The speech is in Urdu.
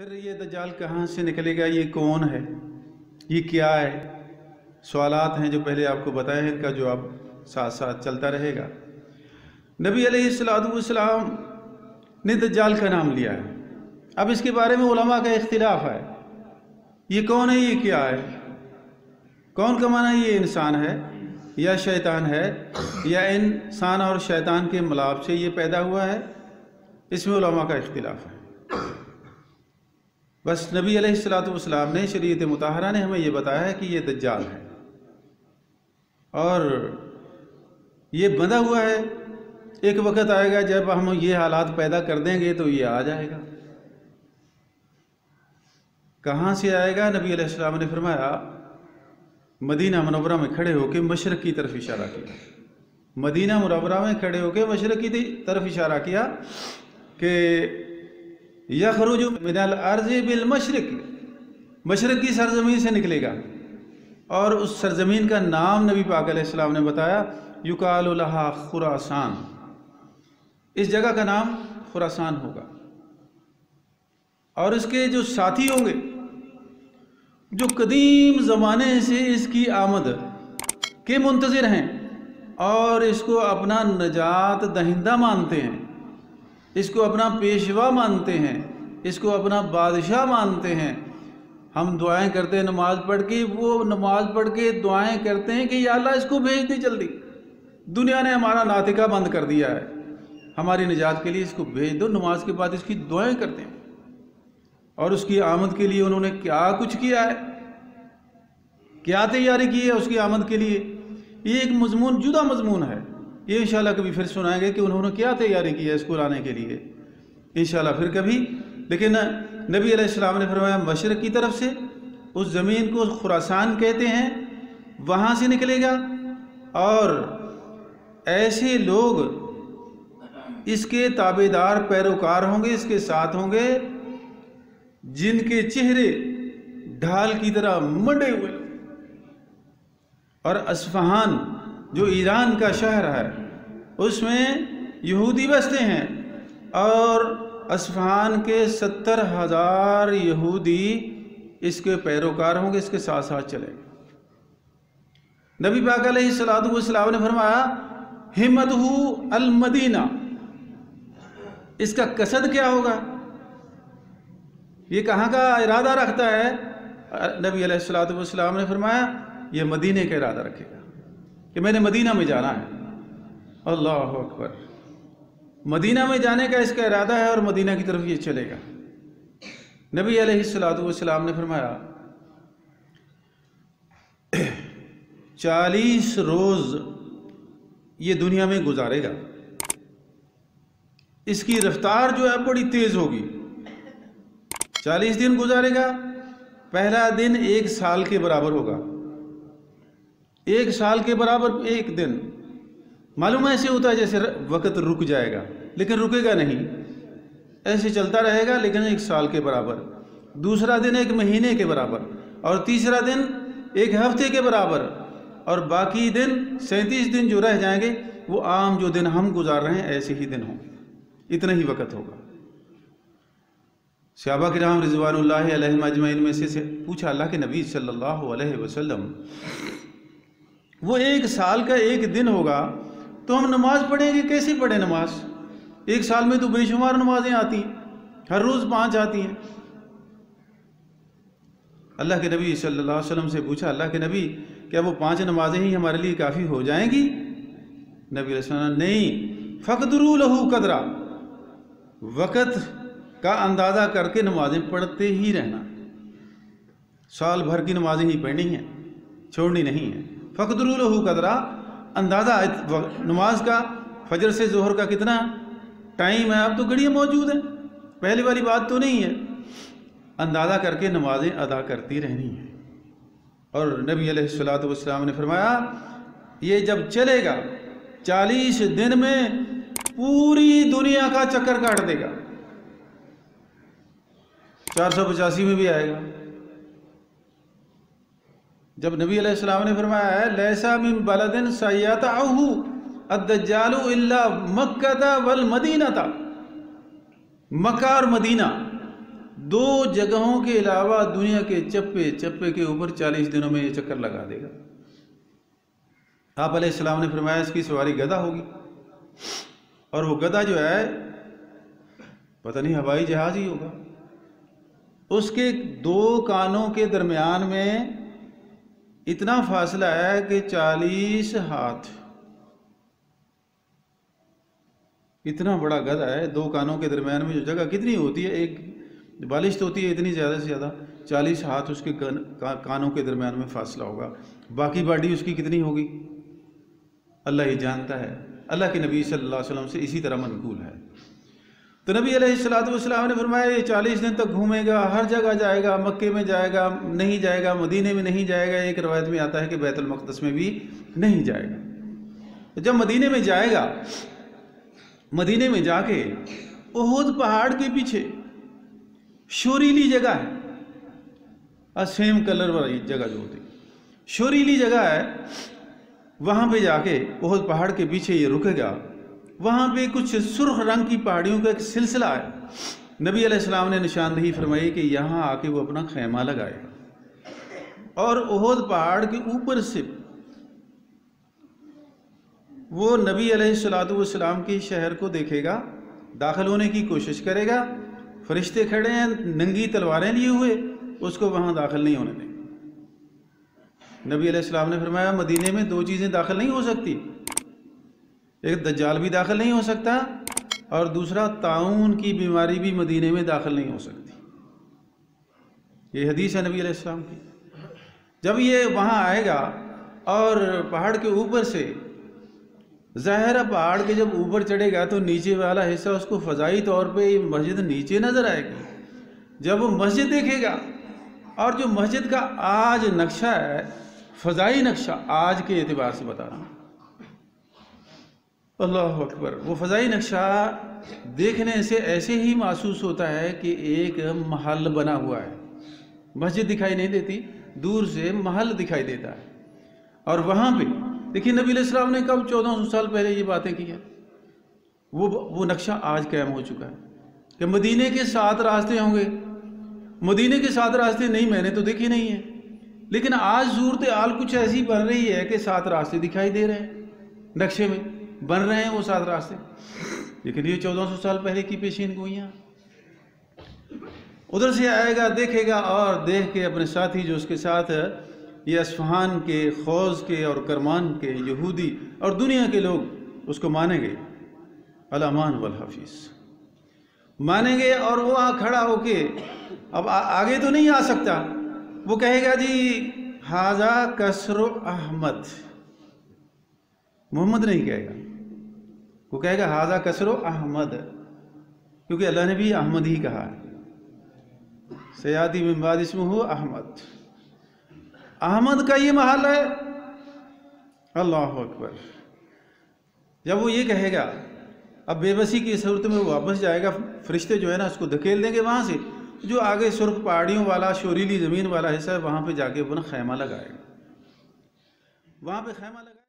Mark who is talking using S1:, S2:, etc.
S1: پھر یہ دجال کہاں سے نکلے گا، یہ کون ہے، یہ کیا ہے؟ سوالات ہیں جو پہلے آپ کو بتائے ہیں، ان کا جواب ساتھ ساتھ چلتا رہے گا۔ نبی علیہ السلام نے دجال کا نام لیا ہے۔ اب اس کے بارے میں علماء کا اختلاف ہے، یہ کون ہے، یہ کیا ہے؟ کون کا معنی یہ انسان ہے یا شیطان ہے، یا انسان اور شیطان کے ملاپ سے یہ پیدا ہوا ہے؟ اس میں علماء کا اختلاف ہے۔ بس نبی علیہ السلام نے، شریعت مطہرہ نے ہمیں یہ بتایا ہے کہ یہ دجال ہے اور یہ بندھا ہوا ہے۔ ایک وقت آئے گا جب ہم یہ حالات پیدا کر دیں گے تو یہ آ جائے گا۔ کہاں سے آئے گا؟ نبی علیہ السلام نے فرمایا، مدینہ منورہ میں کھڑے ہو کے مشرق کی طرف اشارہ کیا۔ مدینہ منورہ میں کھڑے ہو کے مشرق کی طرف اشارہ کیا کہ یخرج من الارض بالمشرق، مشرق کی سرزمین سے نکلے گا، اور اس سرزمین کا نام نبی پاک علیہ السلام نے بتایا، یقال لہا خراسان، اس جگہ کا نام خراسان ہوگا۔ اور اس کے جو ساتھی ہوں گے جو قدیم زمانے سے اس کی آمد کے منتظر ہیں اور اس کو اپنا نجات دہندہ مانتے ہیں، اس کو اپنا پیشوا مانتے ہیں، اس کو اپنا بادشاہ مانتے ہیں۔ ہم دعائیں کرتے ہیں نماز پڑھ کے، وہ نماز پڑھ کے دعائیں کرتے ہیں کہ یا اللہ اس کو بھیج دے جلدی، دنیا نے ہمارا ناطقہ بند کر دیا ہے، ہماری نجات کے لیے اس کو بھیج دو۔ نماز کے بعد اس کی دعائیں کرتے ہیں، اور اس کی آمد کے لیے انہوں نے کیا کچھ کیا ہے، کیا تیاری کی ہے اس کی آمد کے لیے۔ یہ ایک مضمون، جدا مضمون ہے، یہ انشاءاللہ کبھی پھر سنائیں گے کہ انہوں نے کیا تیاری کی ہے اس کو لانے کے لیے، انشاءاللہ پھر کبھی۔ لیکن نبی علیہ السلام نے فرمایا مشرق کی طرف سے، اس زمین کو خراسان کہتے ہیں، وہاں سے نکلے گا، اور ایسے لوگ اس کے تابعدار پیروکار ہوں گے، اس کے ساتھ ہوں گے، جن کے چہرے ڈھال کی طرح منڈے ہوئے۔ اور اصفہان جو ایران کا شہر ہے اس میں یہودی بستے ہیں، اور اصفہان کے 70,000 یہودی اس کے پیروکار ہوں گے، اس کے ساتھ ساتھ چلیں گے۔ نبی پاک علیہ السلام نے فرمایا ہمتہ المدینہ، اس کا قصد کیا ہوگا، یہ کہاں کا ارادہ رکھتا ہے؟ نبی علیہ السلام نے فرمایا یہ مدینے کا ارادہ رکھے گا کہ میں نے مدینہ میں جانا ہے۔ اللہ اکبر، مدینہ میں جانے کا اس کا ارادہ ہے اور مدینہ کی طرف یہ چلے گا۔ نبی علیہ السلام نے فرمایا 40 روز یہ دنیا میں گزارے گا، اس کی رفتار جو ہے بڑی تیز ہوگی۔ 40 دن گزارے گا، پہلا دن 1 سال کے برابر ہوگا، 1 سال کے برابر ایک دن۔ معلوم ایسے ہوتا ہے جیسے وقت رک جائے گا، لیکن رکے گا نہیں، ایسے چلتا رہے گا، لیکن 1 سال کے برابر۔ دوسرا دن 1 مہینے کے برابر، اور تیسرا دن 1 ہفتے کے برابر، اور باقی دن 37 دن جو رہ جائیں گے وہ عام جو دن ہم گزار رہے ہیں ایسے ہی دن ہوں گے، اتنا ہی وقت ہوگا۔ صحابہ کرام رضوان اللہ علیہم اجمعین میں سے پوچھا اللہ کے نبی صلی اللہ علیہ وسلم، وہ 1 سال کا 1 دن ہوگا تو ہم نماز پڑھیں گے، کیسے پڑھیں نماز؟ 1 سال میں تو بے شمار نمازیں آتی ہیں، ہر روز 5 آتی ہیں۔ اللہ کے نبی صلی اللہ علیہ وسلم سے پوچھا اللہ کے نبی کیا وہ 5 نمازیں ہی ہمارے لیے کافی ہو جائیں گی؟ نبی علیہ السلام نہیں، فقدروا لہ قدرا، وقت کا اندازہ کر کے نمازیں پڑھتے ہی رہنا، سال بھر کی نمازیں ہی پڑھنی ہیں، چھوڑنی نہیں ہیں۔ فقدروا لہ قدرا، اندازہ نماز کا، فجر سے ظہر کا کتنا ٹائم ہے، اب تو گھڑیاں موجود ہیں، پہلی والی بات تو نہیں ہے، اندازہ کر کے نمازیں ادا کرتی رہنی ہیں۔ اور نبی علیہ السلام نے فرمایا یہ جب چلے گا 40 دن میں پوری دنیا کا چکر کاٹ دے گا، 485 میں بھی آئے گا۔ جب نبی علیہ السلام نے فرمایا ہے لیسا من بلد سیطعہ الدجال الا مکہ والمدینہ، مکہ اور مدینہ دو جگہوں کے علاوہ دنیا کے چپے چپے کے اوپر 40 دنوں میں یہ چکر لگا دے گا۔ آپ علیہ السلام نے فرمایا اس کی سواری گدھا ہوگی، اور وہ گدھا جو ہے پتہ نہیں ہوائی جہاز ہی ہوگا۔ اس کے دو کانوں کے درمیان میں اتنا فاصلہ ہے کہ 40 ہاتھ، اتنا بڑا گدھا ہے۔ دو کانوں کے درمیان میں جو جگہ کتنی ہوتی ہے، ایک بالش تو ہوتی ہے اتنی زیادہ سے زیادہ، 40 ہاتھ اس کے کانوں کے درمیان میں فاصلہ ہوگا۔ باقی باڈی اس کی کتنی ہوگی اللہ ہی جانتا ہے، اللہ کے نبی صلی اللہ علیہ وسلم سے اسی طرح منقول ہے۔ تو نبی علیہ السلام نے فرمایا یہ 40 دن تک گھومے گا، ہر جگہ جائے گا، مکے میں جائے گا نہیں جائے گا، مدینے میں نہیں جائے گا، ایک روایت میں آتا ہے کہ بیت المقدس میں بھی نہیں جائے گا۔ جب مدینے میں جائے گا، مدینے میں جا کے احد پہاڑ کے پیچھے شوریلی جگہ ہے، سیم کلر والی جگہ جو ہوتی شوریلی جگہ ہے، وہاں پہ جا کے احد پہاڑ کے پیچھے یہ رکے گا۔ وہاں پہ کچھ سرخ رنگ کی پہاڑیوں کا ایک سلسلہ ہے۔ نبی علیہ السلام نے نشاندہی فرمائی کہ یہاں آ کے وہ اپنا خیمہ لگائے گا، اور احد پہاڑ کے اوپر سے وہ نبی علیہ السلام کی شہر کو دیکھے گا، داخل ہونے کی کوشش کرے گا، فرشتے کھڑے ہیں ننگی تلواریں لیے ہوئے، اس کو وہاں داخل نہیں ہونے دیں۔ نبی علیہ السلام نے فرمایا مدینے میں دو چیزیں داخل نہیں ہو سکتی، ایک دجال بھی داخل نہیں ہو سکتا، اور دوسرا طاعون کی بیماری بھی مدینے میں داخل نہیں ہو سکتی۔ یہ حدیث ہے نبی علیہ السلام کی۔ جب یہ وہاں آئے گا اور پہاڑ کے اوپر سے، ظاہر ہے پہاڑ کے جب اوپر چڑھے گا تو نیچے والا حصہ اس کو فضائی طور پہ مسجد نیچے نظر آئے گی۔ جب وہ مسجد دیکھے گا، اور جو مسجد کا آج نقشہ ہے، فضائی نقشہ آج کے اعتبار سے بتا رہا ہوں، اللہ اکبر، وہ فضائی نقشہ دیکھنے سے ایسے ہی محسوس ہوتا ہے کہ ایک محل بنا ہوا ہے۔ مسجد دکھائی نہیں دیتی، دور سے محل دکھائی دیتا ہے۔ اور وہاں پہ دیکھیے نبی علیہ السلام نے کب 1400 سال پہلے یہ باتیں کی ہیں، وہ نقشہ آج قائم ہو چکا ہے کہ مدینے کے 7 راستے ہوں گے۔ مدینے کے 7 راستے نہیں میں نے تو دیکھے نہیں ہیں، لیکن آج صورتحال کچھ ایسی بن رہی ہے کہ 7 راستے دکھائی دے رہے ہیں، نقشے میں بن رہے ہیں وہ 7 راستے، لیکن یہ 1400 سال پہلے کی پیشین گوئیاں۔ ادھر سے آئے گا، دیکھے گا، اور دیکھ کے اپنے ساتھی جو اس کے ساتھ یہ اصفہان کے، خوز کے اور کرمان کے یہودی اور دنیا کے لوگ اس کو مانیں گے، الامان والحفیظ مانیں گے، اور وہ وہاں کھڑا ہو کے اب آگے تو نہیں آ سکتا، وہ کہے گا جی ھذا کسر احمد، محمد نہیں کہے گا، وہ کہے گا ھذا کسر احمد، کیونکہ اللہ نے بھی احمد ہی کہا ہے، سیاتی من بعد اسمہ احمد، احمد کا یہ محل ہے۔ اللہ اکبر۔ جب وہ یہ کہے گا، اب بے بسی کی صورت میں وہ واپس جائے گا، فرشتے جو ہے نا اس کو دھکیل دیں گے وہاں سے، جو آگے سرخ پہاڑیوں والا شوریلی زمین والا حصہ ہے وہاں پہ جا کے اپنا خیمہ لگائے گا، وہاں پہ خیمہ لگائے